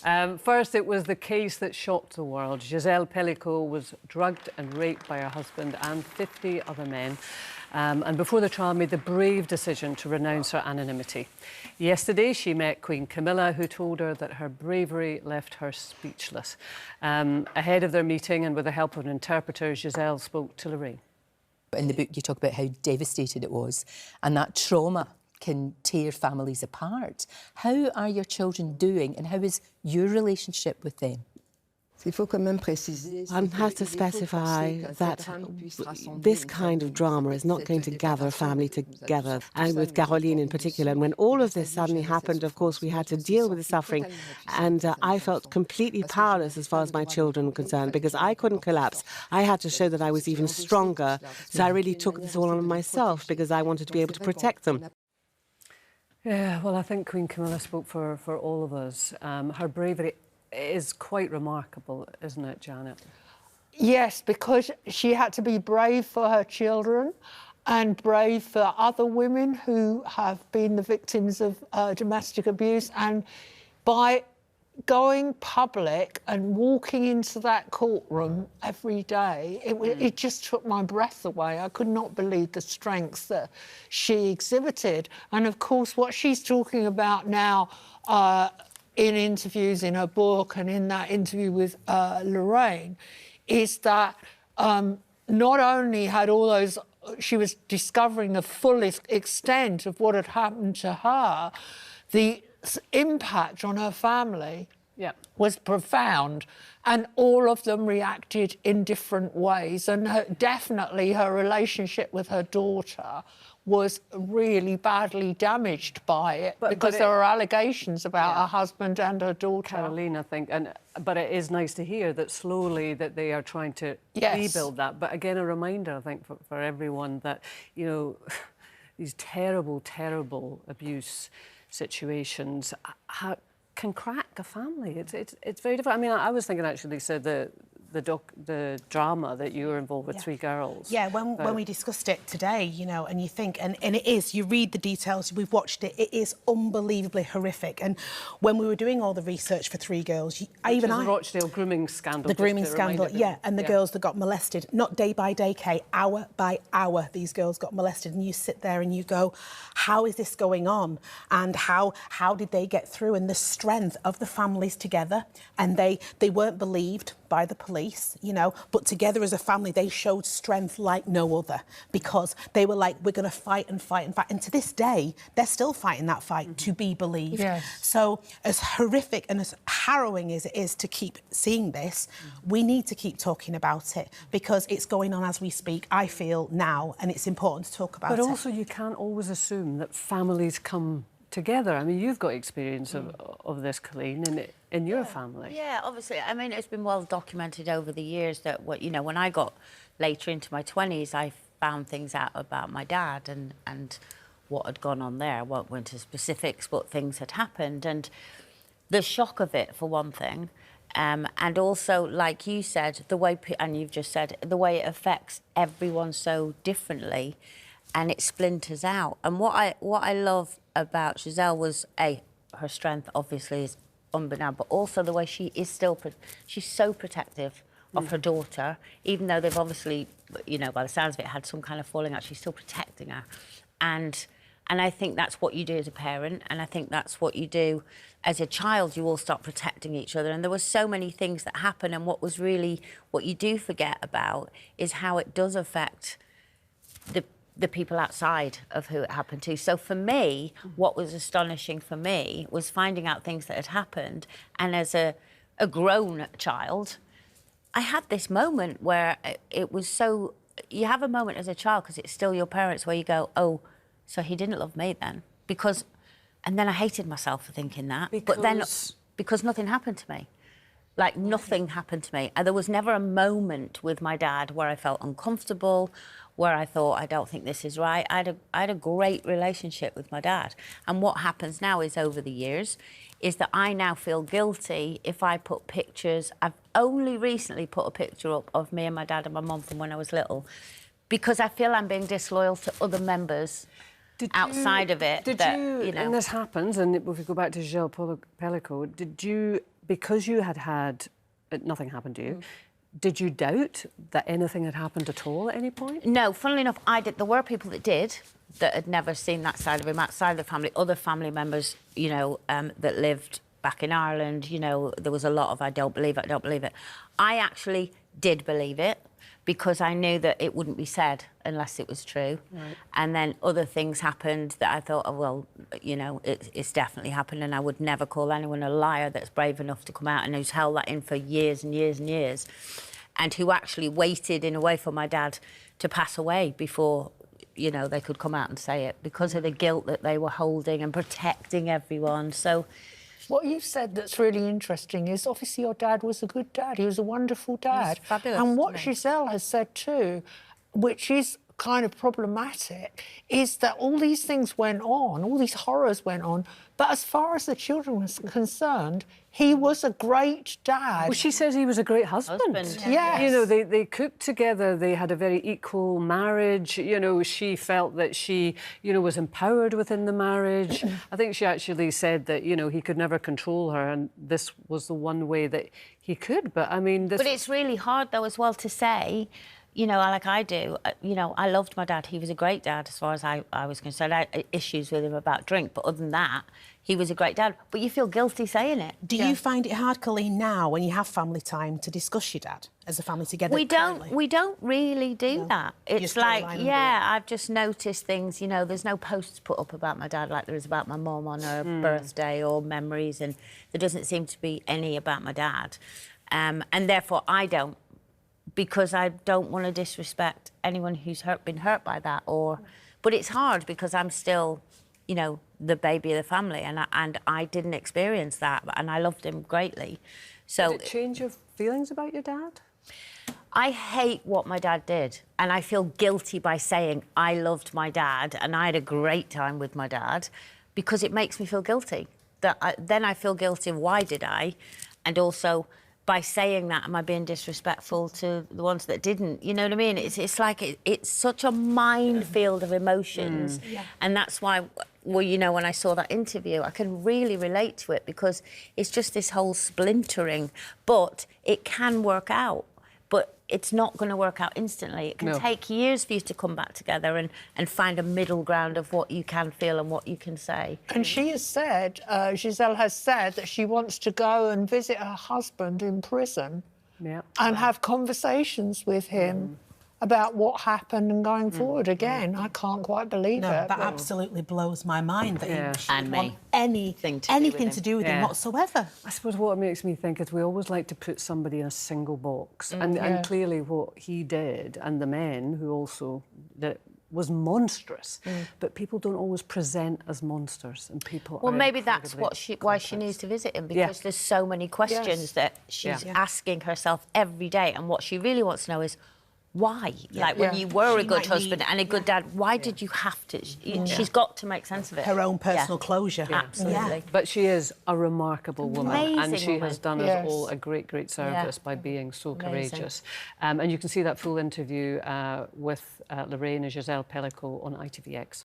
First, it was the case that shocked the world. Gisèle Pelicot was drugged and raped by her husband and 50 other men. And before the trial, made the brave decision to renounce her anonymity. Yesterday, she met Queen Camilla, who told her that her bravery left her speechless. Ahead of their meeting and with the help of an interpreter, Gisèle spoke to Lorraine. In the book, you talk about how devastated it was, and that trauma can tear families apart. How are your children doing, and how is your relationship with them? One has to specify that this kind of drama is not going to gather a family together, and with Coleen in particular. And when all of this suddenly happened, of course, we had to deal with the suffering, and I felt completely powerless as far as my children were concerned, because I couldn't collapse. I had to show that I was even stronger, so I really took this all on myself because I wanted to be able to protect them. Yeah, well, I think Queen Camilla spoke for all of us. Her bravery is quite remarkable, isn't it, Janet? Yes, because she had to be brave for her children and brave for other women who have been the victims of domestic abuse. And by going public and walking into that courtroom every day, it just took my breath away. I could not believe the strength that she exhibited. And, of course, what she's talking about now in interviews in her book and in that interview with Lorraine is that not only had all those... She was discovering the full extent of what had happened to her, the impact on her family was profound, and all of them reacted in different ways. And definitely her relationship with her daughter was really badly damaged by it, because there are allegations about her husband and her daughter. Coleen, I think. But it is nice to hear that slowly that they are trying to rebuild that. But again, a reminder, I think, for everyone that, you know, these terrible, terrible abuse situations can crack a family. It's very different. I mean, I was thinking, actually, so the drama that you were involved with, three girls. Yeah, when we discussed it today, you know, and you think, and it is, you read the details, we've watched it, it is unbelievably horrific. And when we were doing all the research for Three Girls, the Rochdale grooming scandal. The grooming scandal, and the girls that got molested, not day by day, Kay, hour by hour, these girls got molested. And you sit there and you go, how is this going on? And how did they get through? And the strength of the families together, and they weren't believed by the police, you know, but together as a family, they showed strength like no other, because they were like, we're going to fight and fight and fight. And to this day, they're still fighting that fight to be believed. Yes. So as horrific and as harrowing as it is to keep seeing this, we need to keep talking about it, because it's going on as we speak, I feel, now, and it's important to talk about it. But also, you can't always assume that families come together. I mean, you've got experience of this, Coleen, in your family. Yeah, obviously. I mean, it's been well documented over the years that, you know, when I got later into my 20s, I found things out about my dad and what had gone on there. I won't go into specifics, but things had happened. And the shock of it, for one thing, and also, like you said, the way, and you've just said, the way it affects everyone so differently, and it splinters out. And what I love about Gisèle was, her strength, obviously, is unbeknown, but also the way she is still... She's so protective of her daughter, even though they've obviously, you know, by the sounds of it, had some kind of falling out, she's still protecting her. And I think that's what you do as a parent, and I think that's what you do as a child. You all start protecting each other. And there were so many things that happen, and what you do forget about is how it does affect the people outside of who it happened to. So for me, what was astonishing for me was finding out things that had happened. And as a grown child, I had this moment where it was so... You have a moment as a child, because it's still your parents, where you go, oh, so he didn't love me then. Because... And then I hated myself for thinking that. But then, because nothing happened to me. Like, nothing happened to me. And there was never a moment with my dad where I felt uncomfortable, where I thought, I don't think this is right. I had a great relationship with my dad. And what happens now is, over the years, is that I now feel guilty if I put pictures... I've only recently put a picture up of me and my dad and my mum from when I was little, because I feel I'm being disloyal to other members outside of it. You know... And this happens, and if we go back to Gisèle Pelicot, did you because you had nothing happened to you, did you doubt that anything had happened at all at any point? No, funnily enough, I did. There were people that did, that had never seen that side of him outside of the family. Other family members, you know, that lived back in Ireland, you know, there was a lot of, I don't believe it, I don't believe it. I actually did believe it because I knew that it wouldn't be said unless it was true. Right. And then other things happened that I thought, oh, well, you know, it's definitely happened, and I would never call anyone a liar that's brave enough to come out and who's held that in for years and years and years, and who actually waited in a way for my dad to pass away before, you know, they could come out and say it because of the guilt that they were holding and protecting everyone. So what you've said that's really interesting is obviously your dad was a good dad. He was a wonderful dad. He was fabulous. And what Gisèle has said too, which is kind of problematic, is that all these things went on, all these horrors went on, but as far as the children was concerned, he was a great dad. Well, she says he was a great husband. Yes. You know, they cooked together, they had a very equal marriage. You know, she felt that she, you know, was empowered within the marriage. I think she actually said that, you know, he could never control her, and this was the one way that he could. But, I mean... But it's really hard, though, as well, to say... You know, like I do, you know, I loved my dad. He was a great dad as far as I was concerned. I had issues with him about drink, but other than that, he was a great dad. But you feel guilty saying it. Do you find it hard, Coleen, now when you have family time to discuss your dad as a family together? We don't really do that. It's like, I've just noticed things, you know, there's no posts put up about my dad like there is about my mum on her birthday or memories, and there doesn't seem to be any about my dad. And therefore, I don't. Because I don't want to disrespect anyone who's been hurt by that, but it's hard because I'm still, you know, the baby of the family, and I didn't experience that, and I loved him greatly. So did it change your feelings about your dad? I hate what my dad did, and I feel guilty by saying I loved my dad and I had a great time with my dad, because it makes me feel guilty. Then I feel guilty of why did I, and also. By saying that, am I being disrespectful to the ones that didn't? You know what I mean? It's like it's such a minefield of emotions. And that's why, well, you know, when I saw that interview, I can really relate to it because it's just this whole splintering. But it can work out. But it's not going to work out instantly. It can take years for you to come back together and find a middle ground of what you can feel and what you can say. And she has said, Gisèle has said that she wants to go and visit her husband in prison and have conversations with him about what happened and going forward again. I can't quite believe it. That absolutely blows my mind that she would want anything to do with him whatsoever. I suppose what makes me think is we always like to put somebody in a single box, and clearly what he did, and the men who also did it, was monstrous. But people don't always present as monsters, and people. Well, maybe that's why she needs to visit him, because there's so many questions that she's asking herself every day, and what she really wants to know is. Why? Like, when you were a good husband and a good dad, why did you have to? She's got to make sense of it. Her own personal closure. Absolutely. But she is a remarkable woman. Amazing and she woman. has done us all a great, great service by being so courageous. And you can see that full interview with Lorraine and Gisèle Pelicot on ITVX.